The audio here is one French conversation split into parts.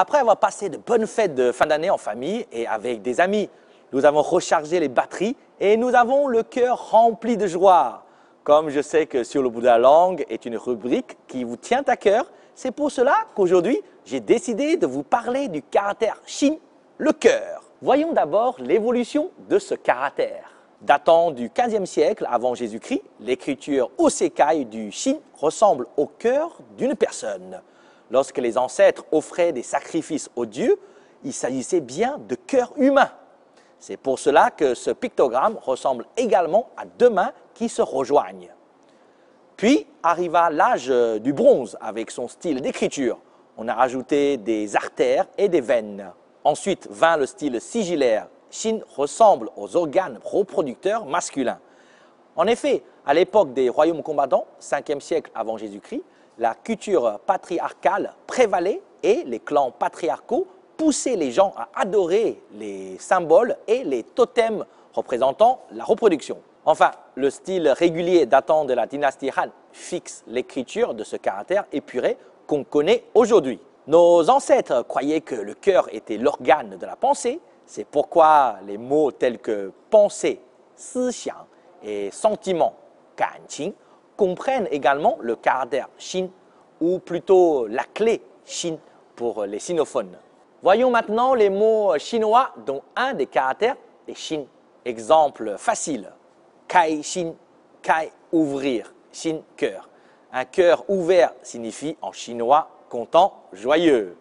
Après avoir passé de bonnes fêtes de fin d'année en famille et avec des amis, nous avons rechargé les batteries et nous avons le cœur rempli de joie. Comme je sais que Sur le bout de la langue est une rubrique qui vous tient à cœur, c'est pour cela qu'aujourd'hui, j'ai décidé de vous parler du caractère Shin, le cœur. Voyons d'abord l'évolution de ce caractère. Datant du 15e siècle avant Jésus-Christ, l'écriture Osekai du Shin ressemble au cœur d'une personne. Lorsque les ancêtres offraient des sacrifices aux dieux, il s'agissait bien de cœurs humains. C'est pour cela que ce pictogramme ressemble également à deux mains qui se rejoignent. Puis arriva l'âge du bronze avec son style d'écriture. On a rajouté des artères et des veines. Ensuite vint le style sigillaire. Shin ressemble aux organes reproducteurs masculins. En effet, à l'époque des royaumes combattants, 5e siècle avant Jésus-Christ, la culture patriarcale prévalait et les clans patriarcaux poussaient les gens à adorer les symboles et les totems représentant la reproduction. Enfin, le style régulier datant de la dynastie Han fixe l'écriture de ce caractère épuré qu'on connaît aujourd'hui. Nos ancêtres croyaient que le cœur était l'organe de la pensée, c'est pourquoi les mots tels que pensée, 思想 et sentiment, 感情, comprennent également le caractère Shin, ou plutôt la clé Shin pour les sinophones. Voyons maintenant les mots chinois dont un des caractères est Shin. Exemple facile, Kai Shin, Kai ouvrir, Shin cœur. Un cœur ouvert signifie en chinois content, joyeux.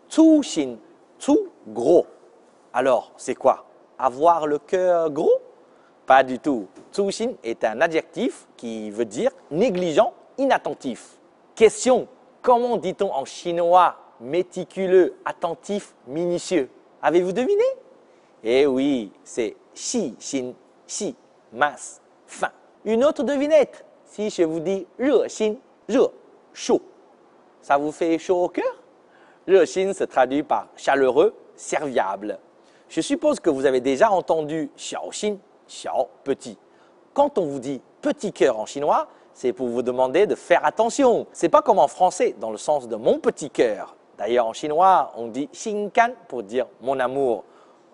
Tsu Shin, Tsu gros. Alors, c'est quoi? Avoir le cœur gros? Pas du tout. Tsu Shin est un adjectif qui veut dire négligent, inattentif. Question, comment dit-on en chinois méticuleux, attentif, minutieux? Avez-vous deviné? Eh oui, c'est Xi Xin, Xi, masse, fin. Une autre devinette, si je vous dis Re Xin, Re, chaud, ça vous fait chaud au cœur? Re Xin se traduit par chaleureux, serviable. Je suppose que vous avez déjà entendu Xiao Xin, Xiao, petit. Quand on vous dit petit cœur en chinois, c'est pour vous demander de faire attention. C'est pas comme en français, dans le sens de mon petit cœur. D'ailleurs, en chinois, on dit Xin Kan pour dire mon amour.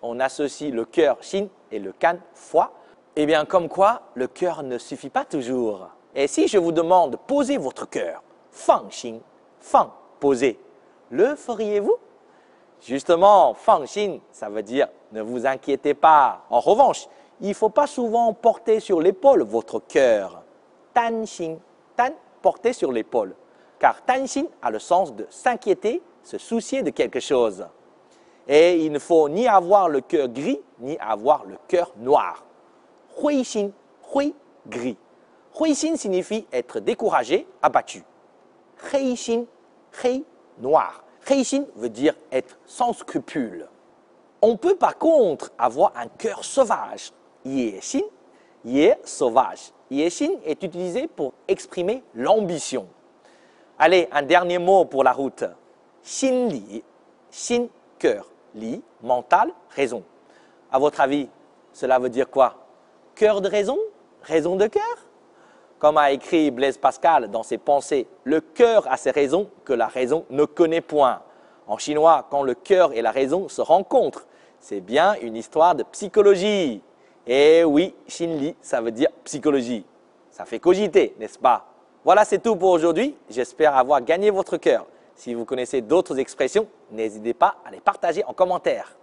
On associe le cœur Xin et le Kan foi. Eh bien, comme quoi, le cœur ne suffit pas toujours. Et si je vous demande de poser votre cœur, Fang Xin, Fang, poser, le feriez-vous? Justement, Fang Xin, ça veut dire ne vous inquiétez pas. En revanche, il ne faut pas souvent porter sur l'épaule votre cœur. Tan Xin, Tan, porter sur l'épaule. Car Tan Xin a le sens de s'inquiéter, se soucier de quelque chose. Et il ne faut ni avoir le cœur gris, ni avoir le cœur noir. Hui Xin, Hui, gris. Hui Xin signifie être découragé, abattu. Hei Xin, Hei, noir. Hei Xin veut dire être sans scrupules. On peut par contre avoir un cœur sauvage. Ye Xin, Ye, sauvage. Ye Xin est utilisé pour exprimer l'ambition. Allez, un dernier mot pour la route. Xin Li, Xin, cœur. Li, mental, raison. À votre avis, cela veut dire quoi? Cœur de raison? Raison de cœur? Comme a écrit Blaise Pascal dans ses pensées, le cœur a ses raisons que la raison ne connaît point. En chinois, quand le cœur et la raison se rencontrent, c'est bien une histoire de psychologie. Et oui, Xin Li, ça veut dire psychologie. Ça fait cogiter, n'est-ce pas? Voilà, c'est tout pour aujourd'hui. J'espère avoir gagné votre cœur. Si vous connaissez d'autres expressions, n'hésitez pas à les partager en commentaire.